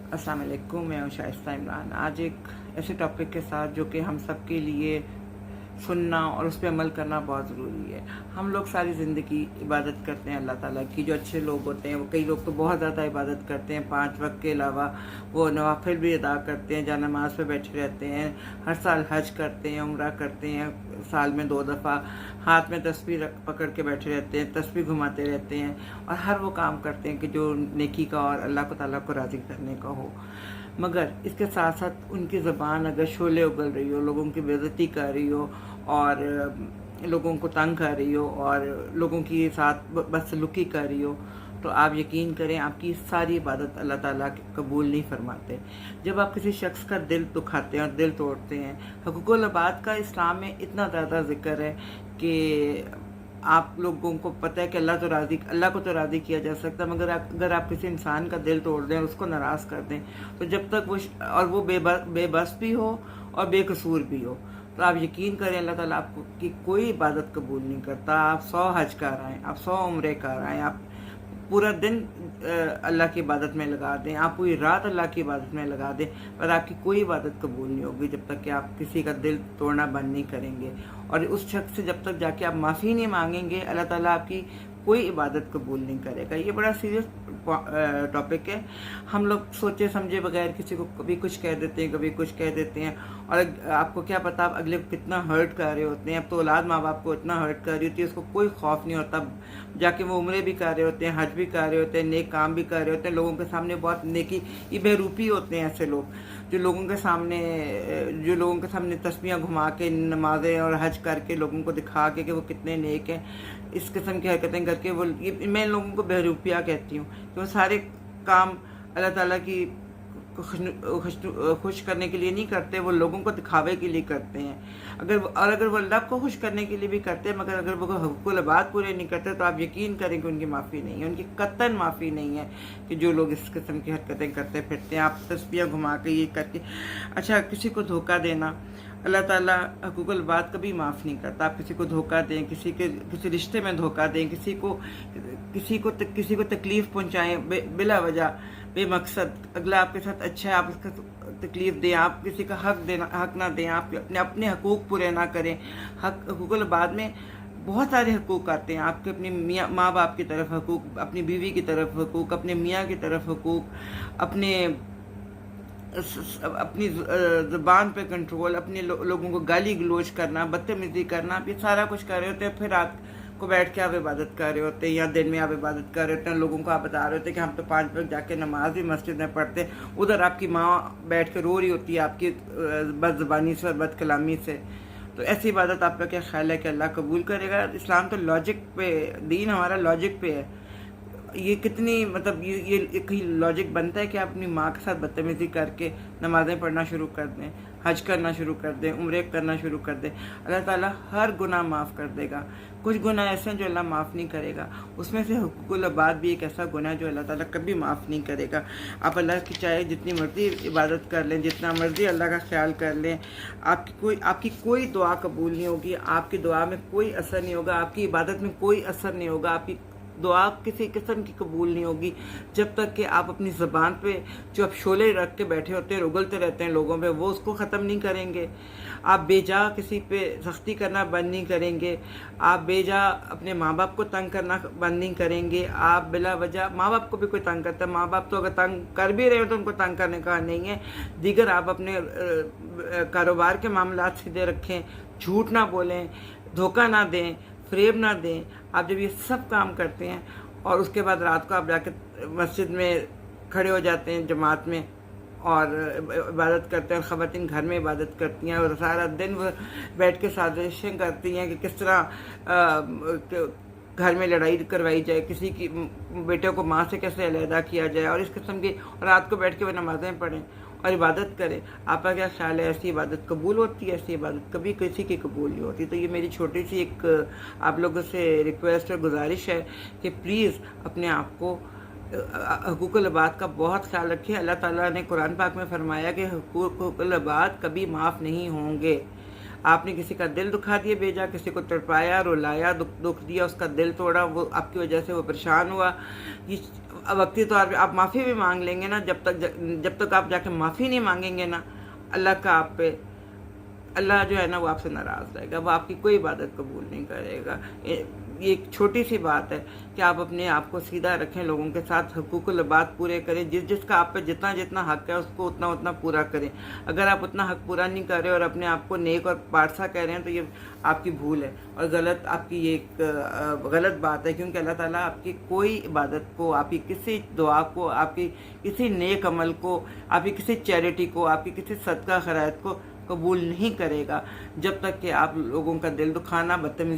अस्सलाम वालेकुम, मैं हूं शाइस्ता इमरान। आज एक ऐसे टॉपिक के साथ जो कि हम सब के लिए सुनना और उस पर अमल करना बहुत ज़रूरी है। हम लोग सारी ज़िंदगी इबादत करते हैं अल्लाह ताला की। जो अच्छे लोग होते हैं, वो कई लोग तो बहुत ज़्यादा इबादत करते हैं, 5 वक्त के अलावा वो नवाफिल भी अदा करते हैं, जहाँ नमाज पे बैठे रहते हैं, हर साल हज करते हैं, उम्रा करते हैं, साल में 2 दफ़ा हाथ में तस्बीह पकड़ के बैठे रहते हैं, तस्बीह घुमाते रहते हैं और हर वो काम करते हैं कि जो नेकी का और अल्लाह ताला को राज़ी करने का हो। मगर इसके साथ साथ उनकी ज़बान अगर शोले उगल रही हो, लोगों की बेइज्जती कर रही हो और लोगों को तंग कर रही हो और लोगों के साथ बदसलूकी कर रही हो, तो आप यकीन करें आपकी सारी इबादत अल्लाह ताला कबूल नहीं फरमाते। जब आप किसी शख्स का दिल दुखाते हैं और दिल तोड़ते हैं, हकूक़ुल इबाद का इस्लाम में इतना ज़्यादा ज़िक्र है कि आप लोगों को पता है कि अल्लाह को तो राज़ी किया जा सकता है, मगर अगर आप किसी इंसान का दिल तोड़ दें और उसको नाराज़ कर दें, तो जब तक वो बेबस भी हो और बेकसूर भी हो, तो आप यकीन करें अल्लाह ताला आपको की कोई इबादत कबूल नहीं करता। आप 100 हज कर आएँ, आप 100 उम्रे कर आएँ, आप पूरा दिन अल्लाह की इबादत में लगा दें, आप पूरी रात अल्लाह की इबादत में लगा दें, पर आपकी कोई इबादत कबूल नहीं होगी जब तक कि आप किसी का दिल तोड़ना बंद नहीं करेंगे। और उस शख्स से जब तक जाके आप माफ़ी नहीं मांगेंगे, अल्लाह ताला आपकी कोई इबादत कबूल नहीं करेगा। ये बड़ा सीरियस टॉपिक है। हम लोग सोचे समझे बगैर किसी को कभी कुछ कह देते हैं, कभी कुछ कह देते हैं, और आपको क्या पता आप अगले को कितना हर्ट कर रहे होते हैं। अब तो औलाद माँ बाप को इतना हर्ट कर रही होती है, उसको कोई खौफ नहीं होता, जाके वो उम्रे भी कर रहे होते हैं, हज भी कर रहे होते हैं, नेक काम भी कर रहे होते हैं, लोगों के सामने बहुत नेकी, ये बेरूपी होते हैं ऐसे लोग जो लोगों के सामने तस्बीहां घुमा के नमाजें और हज करके लोगों को दिखा के कि वो कितने नेक हैं, इस किस्म की हरकतें करके मैं इन लोगों को बहरूपिया कहती हूँ कि वो सारे काम अल्लाह ताला की खुश करने के लिए नहीं करते, वो लोगों को दिखावे के लिए करते हैं। अगर वो अल्लाह को खुश करने के लिए भी करते हैं, मगर अगर वो हक़ुक़ुल इबाद पूरे नहीं करते, तो आप यकीन करें कि उनकी माफ़ी नहीं है, उनकी कतई माफ़ी नहीं है कि जो लोग इस किस्म की हरकतें करते फिरते हैं। आप तस्बीहां घुमा के ये करके, अच्छा किसी को धोखा देना, अल्लाह ताला हक़ुक़ुल इबाद कभी माफ़ नहीं करता। आप किसी को धोखा दें, किसी रिश्ते में धोखा दें, किसी को तकलीफ़ पहुँचाएँ बिला वजह, बेमकसद, अगला आपके साथ अच्छा है आप उसका तकलीफ़ दें, आप किसी का हक ना दें, आप अपने हकूक़ पूरे ना करें। हक़ुक़ुल इबाद में बहुत सारे हकूक़ आते हैं, आपके अपने माँ बाप की तरफ हकूक़, अपनी बीवी की तरफ हकूक़, अपने मियाँ की तरफ हकूक़, अपनी ज़ुबान पे कंट्रोल, अपने लोगों को गाली गलौज करना, बदतमीज़ी करना, आप ये सारा कुछ कर रहे होते हैं। फिर रात को बैठ के आप इबादत कर रहे होते हैं या दिन में आप इबादत कर रहे होते हैं, लोगों को आप बता रहे होते हैं कि हम तो 5 वक्त जाके नमाज भी मस्जिद में पढ़ते हैं, उधर आपकी माँ बैठ के रो रही होती है आपकी बदज़बानी से और बदकलामी से। तो ऐसी इबादत आपका क्या ख्याल है कि अल्लाह कबूल करेगा? इस्लाम तो लॉजिक पे, दीन हमारा लॉजिक पे है। ये कितनी मतलब ये कहीं लॉजिक बनता है कि आप अपनी माँ के साथ बदतमीज़ी करके नमाज़ें पढ़ना शुरू कर दें, हज करना शुरू कर दें, उम्रे करना शुरू कर दें? अल्लाह ताला हर गुनाह माफ़ कर देगा। कुछ गुनाह ऐसे हैं जो अल्लाह माफ़ नहीं करेगा, उसमें से हक़ुक़ुल इबाद भी एक ऐसा गुनाह है जो अल्लाह ताला कभी माफ़ नहीं करेगा। आप अल्लाह की चाहे जितनी मर्ज़ी इबादत कर लें, जितना मर्ज़ी अल्लाह का ख्याल कर लें, आपकी कोई दुआ कबूल नहीं होगी, आपकी दुआ में कोई असर नहीं होगा, आपकी इबादत में कोई असर नहीं होगा, आपकी दुआ किसी किस्म की कबूल नहीं होगी जब तक कि आप अपनी ज़बान पे जो आप शोले रख के बैठे होते हैं, उगलते रहते हैं लोगों पे, वो उसको ख़त्म नहीं करेंगे। आप बेजा किसी पे सख्ती करना बंद नहीं करेंगे, आप बेजा अपने माँ बाप को तंग करना बंद नहीं करेंगे। आप बिला वजह माँ बाप को भी कोई तंग करता है, माँ बाप तो अगर तंग कर भी रहे हो तो उनको तंग करने का नहीं है। दीगर आप अपने कारोबार के मामला सीधे रखें, झूठ ना बोलें, धोखा ना दें, फ़रेब ना दें। आप जब ये सब काम करते हैं और उसके बाद रात को आप जाके मस्जिद में खड़े हो जाते हैं जमात में और इबादत करते हैं, ख़वातीन घर में इबादत करती हैं और सारा दिन वो बैठ के साजिशें करती हैं कि किस तरह घर में लड़ाई करवाई जाए, किसी की बेटे को माँ से कैसे अलहदा किया जाए, और इस किस्म की, रात को बैठ के वो नमाज़ें पढ़ें और इबादत करें। आपका क्या ख्याल है, ऐसी इबादत कबूल होती है? ऐसी इबादत कभी किसी की कबूल नहीं होती। तो ये मेरी छोटी सी एक आप लोगों से रिक्वेस्ट और गुजारिश है कि प्लीज़ अपने आप को हकूक़ुल इबाद का बहुत ख्याल रखिए। अल्लाह ताला ने कुरान पाक में फरमाया कि हकूक़ुल इबाद कभी माफ़ नहीं होंगे। आपने किसी का दिल दुखा दिया बेजा, किसी को तड़पाया, रुलाया, दुख दिया, उसका दिल तोड़ा, वो आपकी वजह से वो परेशान हुआ, ये वक्ती तौर पे आप माफ़ी भी मांग लेंगे ना, जब तक आप जाके माफ़ी नहीं मांगेंगे ना, अल्लाह का आप पे, अल्लाह जो है ना वो आपसे नाराज़ रहेगा, वो आपकी कोई इबादत कबूल नहीं करेगा। ये एक छोटी सी बात है कि आप अपने आप को सीधा रखें, लोगों के साथ हुकूकुल बात पूरे करें, जिसका आप पे जितना जितना हक है उसको उतना उतना पूरा करें। अगर आप उतना हक पूरा नहीं कर रहे और अपने आप को नेक और पारसा कह रहे हैं तो ये आपकी भूल है और गलत, आपकी ये एक गलत बात है, क्योंकि अल्लाह ताला आपकी कोई इबादत को, आपकी किसी दुआ को, आपकी किसी नेक अमल को, आपकी किसी चैरिटी को, आपकी किसी सदका खैरात को कबूल नहीं करेगा जब तक कि आप लोगों का दिल दुखाना, बदतमीजी